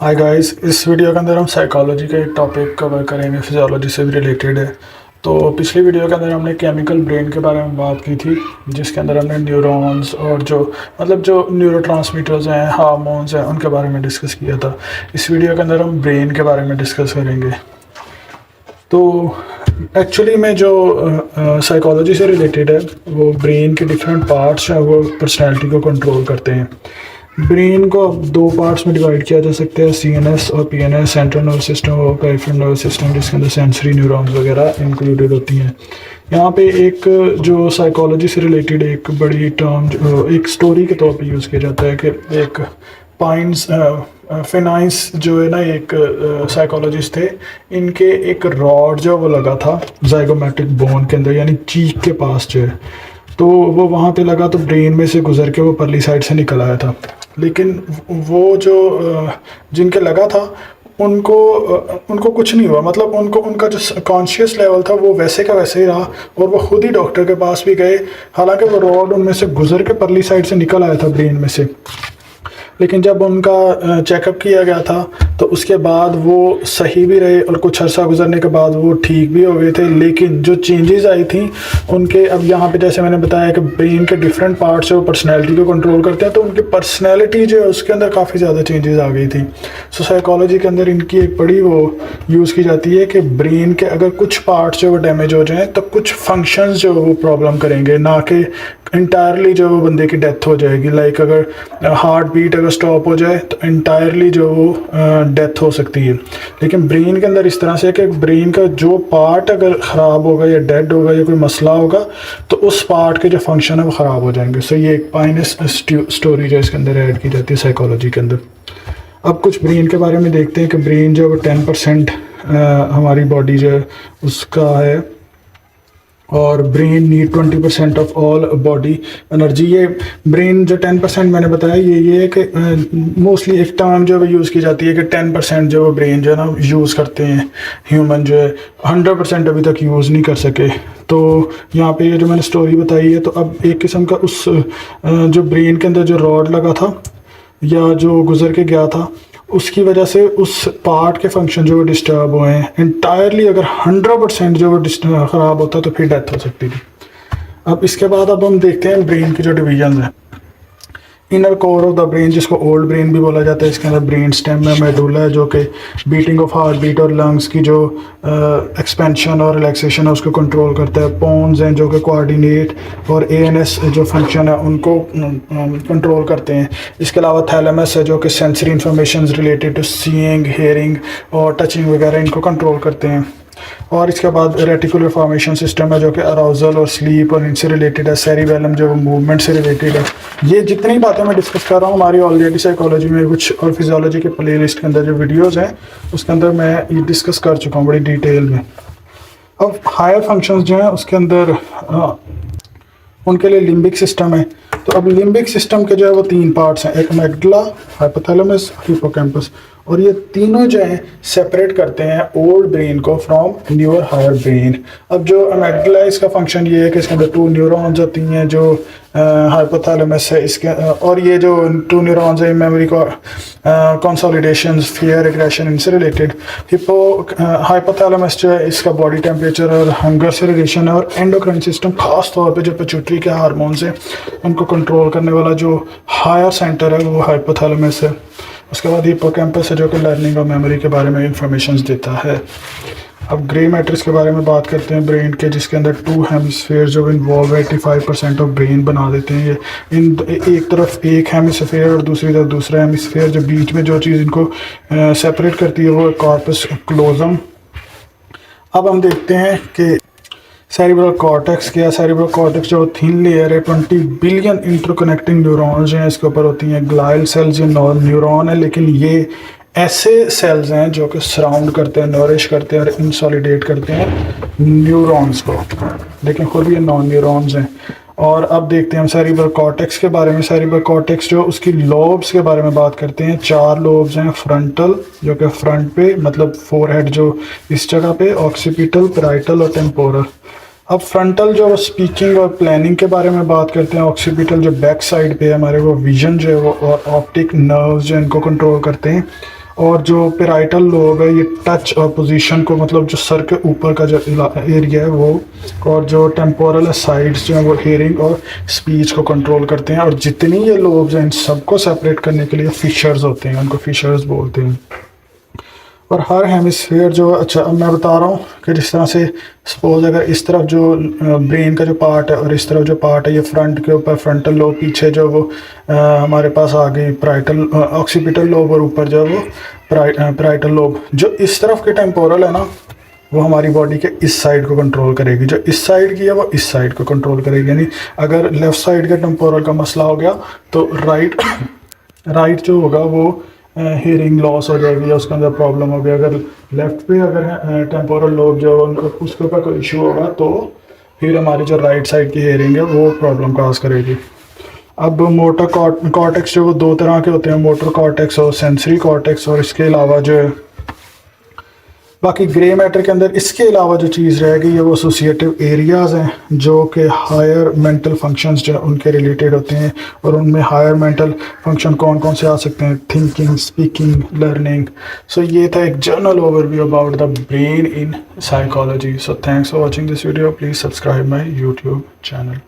Hi guys, इस video के अंदर हम साइकोलॉजी का एक टॉपिक कवर करेंगे, फिजियोलॉजी से भी रिलेटेड है। तो पिछली वीडियो के अंदर हमने केमिकल ब्रेन के बारे में बात की थी, जिसके अंदर हमने न्यूरॉन्स और जो न्यूरोट्रांसमीटर्स हैं, हार्मोन्स हैं, उनके बारे में डिस्कस किया था। इस वीडियो के अंदर हम ब्रेन के बारे में डिस्कस करेंगे। तो एक्चुअली में जो साइकोलॉजी से रिलेटेड है, वो ब्रेन के डिफरेंट पार्ट्स हैं, वो पर्सनैलिटी को कंट्रोल करते हैं। ब्रेन को अब दो पार्ट्स में डिवाइड किया जा सकता है, सीएनएस और पीएनएस, सेंट्रल नर्वस सिस्टम और पेरिफेरल नर्वस सिस्टम, जिसके अंदर सेंसरी न्यूरॉन्स वगैरह इंक्लूडेड होती हैं। यहाँ पे एक जो साइकोलॉजी से रिलेटेड एक बड़ी टर्म एक स्टोरी के तौर पे यूज़ किया जाता है कि एक पाइंस फिनाइंस जो है ना, एक साइकोलॉजिस्ट थे, इनके एक रॉड जो वो लगा था जाइगोमेट्रिक बोन के अंदर, यानी चीक के पास जो है। तो वो वहाँ पे लगा तो ब्रेन में से गुजर के वो परली साइड से निकल आया था। लेकिन वो जो जिनके लगा था उनको कुछ नहीं हुआ, मतलब उनका जो कॉन्शियस लेवल था वो वैसे का वैसे ही रहा, और वो खुद ही डॉक्टर के पास भी गए। हालांकि वो रॉड उनमें से गुजर के परली साइड से निकल आया था ब्रेन में से, लेकिन जब उनका चेकअप किया गया था तो उसके बाद वो सही भी रहे और कुछ अर्सा गुजरने के बाद वो ठीक भी हो गए थे। लेकिन जो चेंजेस आई थी उनके, अब यहाँ पे जैसे मैंने बताया कि ब्रेन के डिफरेंट पार्ट्स वो पर्सनैलिटी को कंट्रोल करते हैं, तो उनकी पर्सनैलिटी जो है उसके अंदर काफ़ी ज़्यादा चेंजेस आ गई थी। सो साइकोलॉजी के अंदर इनकी एक बड़ी वो यूज़ की जाती है कि ब्रेन के अगर कुछ पार्ट्स जो वो डैमेज हो जाएँ तो कुछ फंक्शंस जो वो प्रॉब्लम करेंगे, ना कि इंटायरली जो वो बंदे की डेथ हो जाएगी। लाइक अगर हार्ट बीट अगर स्टॉप हो जाए तो इंटायरली जो वो डेथ हो सकती है। लेकिन ब्रेन के अंदर इस तरह से कि ब्रेन का जो पार्ट अगर ख़राब होगा या डेड होगा या कोई मसला होगा तो उस पार्ट के जो फंक्शन है वो ख़राब हो जाएंगे। सो ये एक पाइनस स्टोरी जो इसके अंदर ऐड की जाती है साइकोलॉजी के अंदर। अब कुछ ब्रेन के बारे में देखते हैं कि ब्रेन जो है 10% हमारी बॉडी जो है उसका है, और brain need 20% of all body energy. ये ब्रेन जो 10% मैंने बताया, ये है कि मोस्टली एक टर्म जो है यूज़ की जाती है कि 10% जो ब्रेन जो है ना यूज़ करते हैं ह्यूमन, जो है 100% अभी तक यूज़ नहीं कर सके। तो यहाँ पे ये जो मैंने स्टोरी बताई है, तो अब एक किस्म का उस जो ब्रेन के अंदर जो रॉड लगा था या जो गुजर के गया था, उसकी वजह से उस पार्ट के फंक्शन जो डिस्टर्ब हुए हैं इंटायरली। अगर 100% जो ख़राब होता तो फिर डेथ हो सकती थी। अब इसके बाद अब हम देखते हैं ब्रेन की जो डिवीजन है। Inner core of the brain, जिसको ओल्ड ब्रेन भी बोला जाता है, इसके अंदर ब्रेन स्टेम है, मेडुला है जो कि बीटिंग ऑफ हार्ट बीट और लंग्स की जो एक्सपेंशन और रिलैक्सेशन है उसको कंट्रोल करता है। पोन्स हैं जो कि कोऑर्डिनेट और एएनएस जो फंक्शन है उनको कंट्रोल करते हैं। इसके अलावा थैलेमस है जो कि sensory information related to seeing, hearing और टचिंग वगैरह इनको कंट्रोल करते हैं। और इसके बाद रेटिकुलर फॉर्मेशन सिस्टम है जो कि अराउजल और स्लीप और इनसे रिलेटेड है। सेरिबेलम जो मूवमेंट से रिलेटेड है। ये जितनी बातें मैं डिस्कस कर रहा हूँ हमारी ऑलरेडी साइकोलॉजी में कुछ और फिजियोलॉजी के प्लेलिस्ट के अंदर जो वीडियोज़ हैं उसके अंदर मैं ये डिस्कस कर चुका हूँ बड़ी डिटेल में। अब हायर फंक्शंस जो हैं उसके अंदर उनके लिए लिम्बिक सिस्टम है। तो अब लिम्बिक सिस्टम के जो है वो 3 पार्ट्स हैं, एक एमिग्डाला, हाइपोथैलेमस, हिप्पोकैम्पस, और ये तीनों जो हैं सेपरेट करते हैं ओल्ड ब्रेन को फ्रॉम न्यूअर हायर ब्रेन। अब जो एमिग्डाला है इसका फंक्शन ये है कि इसके अंदर 2 न्यूरॉन्स होती हैं जो हाइपोथैलेमस है इसके, और ये जो 2 न्यूरॉन्स है मेमोरी को कंसोलिडेशन, फियर, एग्रेशन, इनसे रिलेटेड। हाइपोथैलेमस जो है इसका बॉडी टेम्परेचर और हंगर से रिलेशन है, और एंडोक्राइन सिस्टम खास तौर पे जो पिट्यूटरी के हार्मोन्स हैं उनको कंट्रोल करने वाला जो हायर सेंटर है वो हाइपोथैलेमस है। उसके बाद हिप्पोकैम्पस है जो कि लर्निंग और मेमोरी के बारे में इंफॉर्मेशन देता है। अब ग्रे मैट्रिक्स के बारे में बात करते हैं ब्रेन के, जिसके अंदर 2 हेमिस्फीयर जो इन्वॉल्व 85% ऑफ ब्रेन बना देते हैं। ये इन एक तरफ एक हेमिस्फीयर और दूसरी तरफ दूसरा हेमिस्फीयर, जो बीच में जो चीज़ इनको सेपरेट करती है वो कॉर्पस क्लोजम। अब हम देखते हैं कि सेरिब्रल कॉर्टेक्स क्या। सेरिब्रल कॉर्टेक्स जो थिन लेयर है, 20 बिलियन इंटरकनेक्टिंग न्यूरॉन्स हैं इसके ऊपर होती हैं। ग्लाइल सेल्स ये न्यूरॉन है, लेकिन ये ऐसे सेल्स हैं जो कि सराउंड करते हैं, नरिश करते हैं और इंसोलिडेट करते हैं न्यूरॉन्स को, लेकिन खुद ये नॉन न्यूरॉन्स हैं। और अब देखते हैं हम सेरिब्रल कॉर्टेक्स के बारे में। सेरिब्रल कॉर्टेक्स जो उसकी लोब्स के बारे में बात करते हैं। 4 लोब्स हैं, फ्रंटल जो कि फ्रंट पे मतलब फोरहेड जो इस जगह पे, ऑक्सीपिटल, पैराइटल और टेम्पोरल। अब फ्रंटल जो स्पीकिंग और प्लानिंग के बारे में बात करते हैं। ऑक्सीपिटल जो बैक साइड पे है हमारे, वो विजन जो है वो और ऑप्टिक नर्व्स जो इनको कंट्रोल करते हैं। और जो पेराइटल लोब है ये टच और पोजीशन को, मतलब जो सर के ऊपर का जो एरिया है वो, और जो टेम्पोरल साइड्स जो है वो हेयरिंग और स्पीच को कंट्रोल करते हैं। और जितनी ये लोब्स हैं इन सबको सेपरेट करने के लिए फिशर्स होते हैं, उनको फिशर्स बोलते हैं। और हर हेमिस्फीयर जो, अच्छा अब मैं बता रहा हूँ कि जिस तरह से सपोज अगर इस तरफ जो ब्रेन का जो पार्ट है और इस तरफ जो पार्ट है, ये फ्रंट के ऊपर फ्रंटल लोब, पीछे जो वो हमारे पास आ गई प्राइटल ऑक्सीपिटल लोब, और ऊपर जो वो प्राइटल लोब। जो इस तरफ के टेम्पोरल है ना, वो हमारी बॉडी के इस साइड को कंट्रोल करेगी। जो इस साइड की है वो इस साइड को कंट्रोल करेगी। यानी अगर लेफ़्ट साइड के टेम्पोरल का मसला हो गया तो राइट जो होगा वो हियरिंग लॉस हो जाएगी या उसके अंदर प्रॉब्लम हो गई। अगर लेफ्ट पे अगर टेम्पोरल लोब जो उनको उसके ऊपर कोई इशू होगा तो फिर हमारी जो राइट साइड की हियरिंग है वो प्रॉब्लम काज करेगी। अब मोटर कॉर्टेक्स जो वो दो तरह के होते हैं, मोटर कॉर्टेक्स और सेंसरी कॉर्टेक्स। और इसके अलावा जो है बाकी ग्रे मैटर के अंदर इसके अलावा जो चीज़ रहेगी ये वो एसोसिएटिव एरियाज़ हैं जो कि हायर मेंटल फंक्शंस जो उनके रिलेटेड होते हैं। और उनमें हायर मेंटल फंक्शन कौन कौन से आ सकते हैं? Thinking, speaking, learning. सो ये था एक general overview about the brain in psychology. So thanks for watching this video. Please subscribe my YouTube channel.